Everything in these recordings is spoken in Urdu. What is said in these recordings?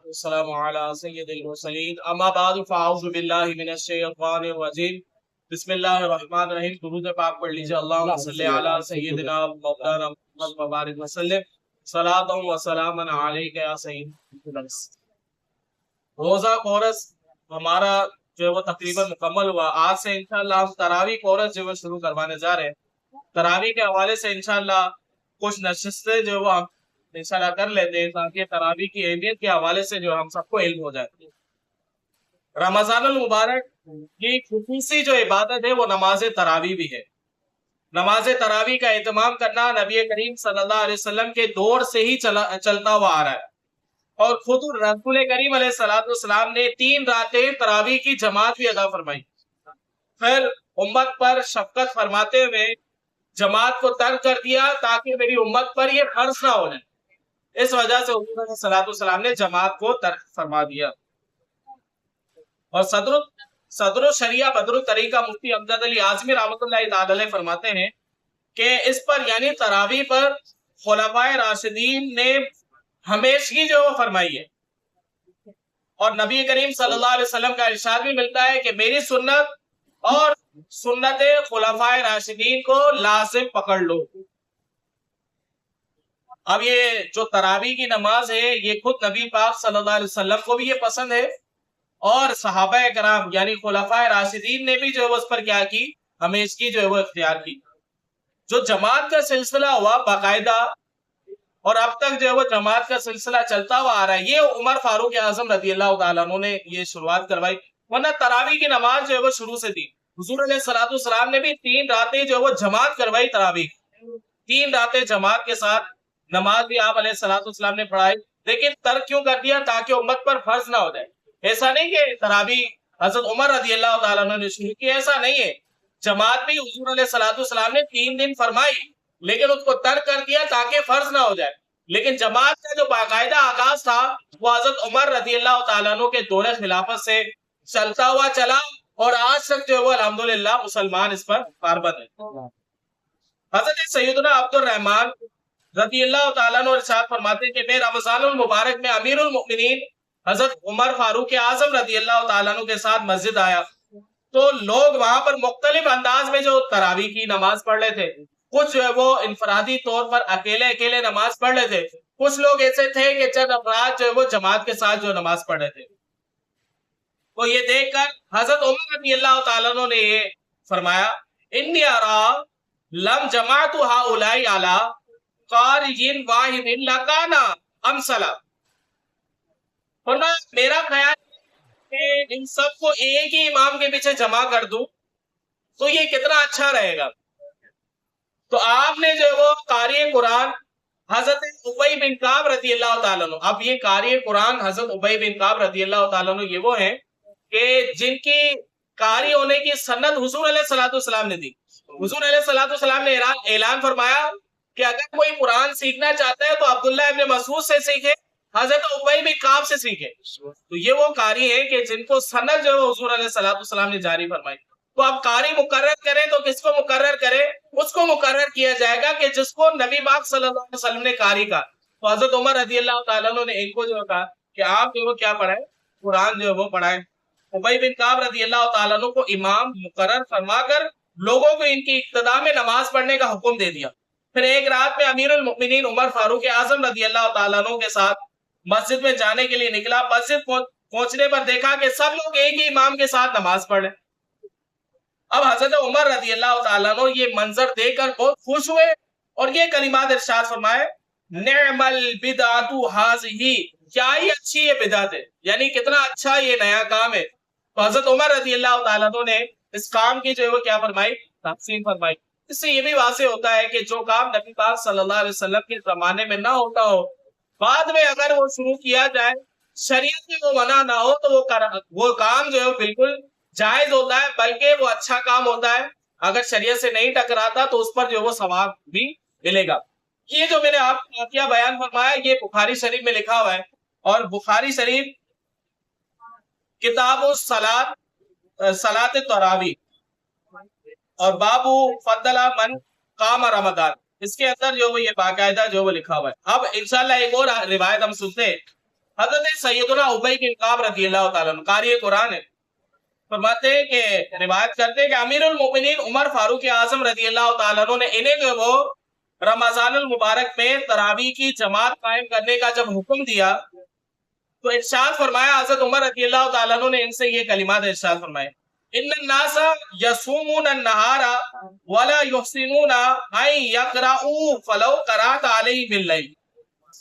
والسلام على سيد المرسلين اما بعد فاعوذ باللہ من الشیطان الرجیم بسم اللہ الرحمن الرحیم. درود پاک پڑھ لیجیے. اللہم صلی علی سیدنا مولانا محمد مبارک وسلم صلاۃ و سلام علیک یا سید. روزہ کورس ہمارا جو ہے وہ تقریباً مکمل ہوا. آج سے انشاءاللہ ہم تراویح کورس جو ہے شروع کروانے جا رہے ہیں. تراویح کے حوالے سے انشاءاللہ کچھ نشستیں جو وہ ہم انشاءاللہ کر لیتے ہیں تاکہ تراویح کی اہمیت کے حوالے سے جو ہم سب کو علم ہو جائے. رمضان المبارک کی خصوصی جو عبادت ہے وہ نماز تراویح بھی ہے. نماز تراویح کا اہتمام کرنا نبی کریم صلی اللہ علیہ وسلم کے دور سے ہی چلتا ہوا آ رہا ہے. اور خود رسول کریم علیہ السلام نے 3 راتیں تراویح کی جماعت بھی ادا فرمائی. پھر امت پر شفقت فرماتے ہوئے جماعت کو ترک کر دیا تاکہ میری امت پر یہ فرض نہ ہو جائے. اس وجہ سے حضور علیہ السلام نے جماعت کو ترک فرما دیا. اور صدر الشریعہ بدر الطریقہ مفتی امجد علی اعظمی رحمۃ اللہ تعالی علیہ فرماتے ہیں کہ اس پر یعنی تراویح پر خلفائے راشدین نے ہمیشگی جو وہ فرمائی ہے. اور نبی کریم صلی اللہ علیہ وسلم کا ارشاد بھی ملتا ہے کہ میری سنت اور سنت خلفائے راشدین کو لازم پکڑ لو. اب یہ جو تراویح کی نماز ہے یہ خود نبی پاک صلی اللہ علیہ وسلم کو بھی یہ پسند ہے اور صحابہ کرام یعنی خلفائے راشدین نے بھی جو ہے اس پر کیا کی ہمیشگی جو ہے وہ اختیار کی. جو جماعت کا سلسلہ ہوا باقاعدہ اور اب تک جو ہے وہ جماعت کا سلسلہ چلتا ہوا آ رہا ہے. یہ عمر فاروق اعظم رضی اللہ تعالیٰ عنہ نے یہ شروعات کروائی. ورنہ تراویح کی نماز جو ہے وہ شروع سے تھی. حضور علیہ السلام نے بھی 3 راتیں جو ہے وہ جماعت کروائی تراویح. 3 راتیں جماعت کے ساتھ نماز بھی آپ علیہ السلام نے پڑھائی. لیکن ترک کیوں کر دیا؟ تاکہ امت پر فرض نہ ہو جائے. ایسا نہیں کہ تراویح حضرت عمر رضی اللہ تعالیٰ عنہ نے شروع کی، ایسا نہیں ہے. جماعت بھی حضور علیہ السلام نے 3 دن فرمائی لیکن اس کو ترک کر دیا تاکہ فرض نہ ہو جائے. لیکن جماعت کا جو باقاعدہ آغاز تھا وہ حضرت عمر رضی اللہ تعالیٰ عنہ کے دور خلافت سے چلتا ہوا چلا اور آج تک جو ہے وہ الحمدللہ مسلمان اس پر پابند ہے. حضرت سیدنا عبد الرحمن رضی اللہ تعالیٰ عنہ ارشاد فرماتے ہیں کہ میں رمضان المبارک میں امیر المؤمنین حضرت عمر فاروق اعظم رضی اللہ تعالیٰ عنہ کے ساتھ مسجد آیا تو لوگ وہاں پر مختلف انداز میں جو تراویح کی نماز پڑھ رہے تھے. کچھ جو ہے وہ انفرادی طور پر اکیلے نماز پڑھ رہے تھے. کچھ لوگ ایسے تھے کہ چند افراد جو ہے وہ جماعت کے ساتھ جو نماز پڑھ رہے تھے. تو یہ دیکھ کر حضرت عمر رضی اللہ تعالیٰ عنہ نے یہ فرمایا انی ارا لم جماعت ہؤلاء علی قاری واحد لکانا امثلا. میرا خیال کہ ان سب کو ایک ہی امام کے پیچھے جمع کر دوں تو یہ کتنا اچھا رہے گا. تو آپ نے جو وہ قاری قرآن حضرت ابی بن کعب رضی اللہ تعالیٰ عنہ، اب یہ قاری قرآن حضرت ابی بن کعب رضی اللہ تعالیٰ عنہ یہ وہ ہیں کہ جن کی قاری ہونے کی سند حضور علیہ السلام نے دی. حضور علیہ السلام نے اعلان فرمایا کہ اگر کوئی قرآن سیکھنا چاہتا ہے تو عبداللہ ابن مسعود سے سیکھے، حضرت ابی بن کعب سے سیکھے. تو یہ وہ قاری ہیں کہ جن کو سند جو ہے حضور علیہ السلام نے جاری فرمائی. تو اب قاری مقرر کریں تو کس کو مقرر کرے؟ اس کو مقرر کیا جائے گا کہ جس کو نبی پاک صلی اللہ علیہ وسلم نے قاری کہا. تو حضرت عمر رضی اللہ تعالیٰ عنہ نے ان کو جو کہا کہ آپ جو وہ کیا پڑھائیں، قرآن جو ہے وہ پڑھائیں. ابی بن کعب رضی اللہ تعالیٰ عنہ کو امام مقرر فرما کر لوگوں کو ان کی اقتداء میں نماز پڑھنے کا حکم دے دیا. پھر ایک رات میں امیر المؤمنین عمر فاروق اعظم رضی اللہ تعالیٰ عنہ کے ساتھ مسجد میں جانے کے لیے نکلا. مسجد پہنچنے پر دیکھا کہ سب لوگ ایک ہی امام کے ساتھ نماز پڑھ رہے. اب حضرت عمر رضی اللہ تعالیٰ عنہ یہ منظر دیکھ کر بہت خوش ہوئے اور یہ کلمات ارشاد فرمائے نعم البدعۃ ھذہ، کیا ہی اچھی یہ بدعت ہے، یعنی کتنا اچھا یہ نیا کام ہے. تو حضرت عمر رضی اللہ تعالیٰ عنہ نے اس کام کی جو ہے وہ کیا فرمائی، تحسین فرمائی. اس سے یہ بھی واضح ہوتا ہے کہ جو کام نبی پاک صلی اللہ علیہ وسلم کے زمانے میں نہ ہوتا ہو بعد میں اگر وہ شروع کیا جائے شریعت میں وہ منع نہ ہو تو وہ کام جو ہے بالکل جائز ہوتا ہے، بلکہ وہ اچھا کام ہوتا ہے. اگر شریعت سے نہیں ٹکراتا تو اس پر جو وہ ثواب بھی ملے گا. یہ جو میں نے آپ کو واقعہ بیان فرمایا یہ بخاری شریف میں لکھا ہوا ہے اور بخاری شریف کتاب صلاۃ التراویح اور بابو فضل من قام رمضان، اس کے اندر جو وہ یہ باقاعدہ جو وہ لکھا ہوا ہے. اب انشاءاللہ ایک اور روایت ہم سنتے ہیں حضرت سیدنا ابی بن کعب رضی اللہ تعالیٰ عنہ قاری قرآن ہے، فرماتے ہیں کہ روایت کرتے ہیں کہ امیر المومنین عمر فاروق اعظم رضی اللہ تعالیٰ عنہ نے انہیں جو وہ رمضان المبارک میں تراویح کی جماعت قائم کرنے کا جب حکم دیا تو ارشاد فرمایا، حضرت عمر رضی اللہ تعالیٰ عنہ نے ان سے یہ کلمات ارشاد فرمائے، ان الناس یصومون النہار ولا یحسنون ان یقرؤوا فلو قرأت علیہم باللیل،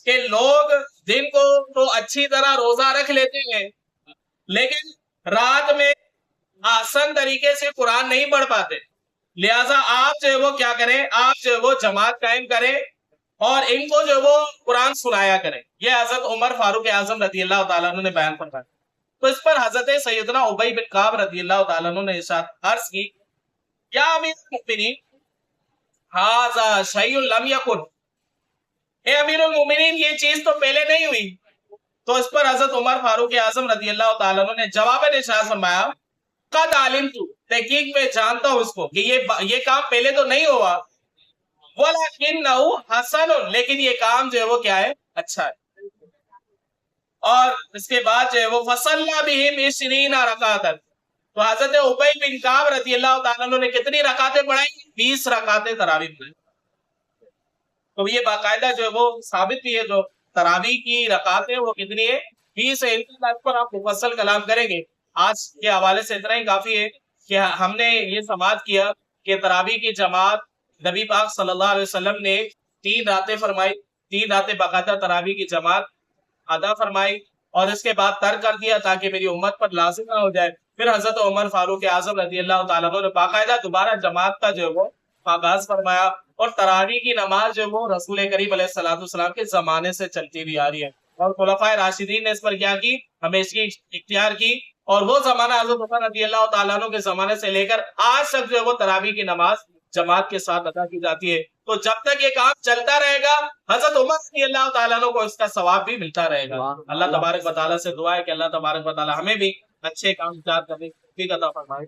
کہ لوگ دن کو تو اچھی طرح روزہ رکھ لیتے ہیں لیکن رات میں آسان طریقے سے قرآن نہیں پڑھ پاتے، لہٰذا آپ جو ہے وہ کیا کریں، آپ جو ہے وہ جماعت قائم کریں اور ان کو جو وہ قرآن سنایا کریں۔ یہ حضرت عمر فاروق اعظم رضی اللہ تعالیٰ عنہ نے بیان فرمایا۔ تو اس پر حضرت سیدنا ابی بن کعب رضی اللہ تعالیٰ عنہ نے ارشاد عرض کی، یا امیر المؤمنین ھذا شیء لم یکن، اے امیر المؤمنین یہ چیز تو پہلے نہیں ہوئی۔ تو اس پر حضرت عمر فاروق اعظم رضی اللہ تعالیٰ عنہ نے جواباً ارشاد فرمایا، قد علمت، تحقیق میں جانتا ہوں اس کو کہ یہ کام پہلے تو نہیں ہوا، وَلَكِنَّهُ حَسَنٌ، لیکن یہ کام جو ہے وہ کیا ہے، اچھا ہے۔ اور اس کے بعد جو ہے وہ فَصَلَّى بِهِمْ 20 رکعتاً، تو حضرت ابی بن کعب رضی اللہ تعالیٰ عنہ نے کتنی رکعتیں پڑھائیں؟ 20 رکعتیں تراویح پڑھائیں۔ تو یہ باقاعدہ جو ہے وہ ثابت بھی ہے، جو تراویح کی رکعتیں وہ کتنی ہے، 20 ہے۔ ان پر آپ مفصل کلام کریں گے، آج کے حوالے سے اتنا ہی کافی ہے کہ ہم نے یہ سماعت کیا کہ تراویح کی جماعت نبی پاک صلی اللہ علیہ وسلم نے 3 راتیں فرمائی، 3 راتیں باقاعدہ تراویح کی جماعت ادا فرمائی اور اس کے بعد ترک کر دیا تاکہ میری امت پر لازم نہ ہو جائے۔ پھر حضرت عمر فاروق اعظم رضی اللہ تعالیٰ عنہ نے باقاعدہ دوبارہ جماعت کا جو ہے وہ آغاز فرمایا، اور تراویح کی نماز جو ہے وہ رسول کریم علیہ الصلوۃ والسلام کے زمانے سے چلتی ہوئی آ رہی ہے، اور خلفائے راشدین نے اس پر کیا کی، ہمیشگی اختیار کی، اور وہ زمانہ حضرت عمر رضی اللہ تعالیٰ عنہ کے زمانے سے لے کر آج تک جو ہے وہ تراویح کی نماز جماعت کے ساتھ ادا کی جاتی ہے۔ تو جب تک یہ کام چلتا رہے گا حضرت عمر رضی اللہ تعالیٰ عنہ کو اس کا ثواب بھی ملتا رہے گا۔ اللہ تبارک و تعالیٰ سے دعا ہے کہ اللہ تبارک و تعالیٰ ہمیں بھی اچھے کام کرنے کی توفیق عطا فرمائے۔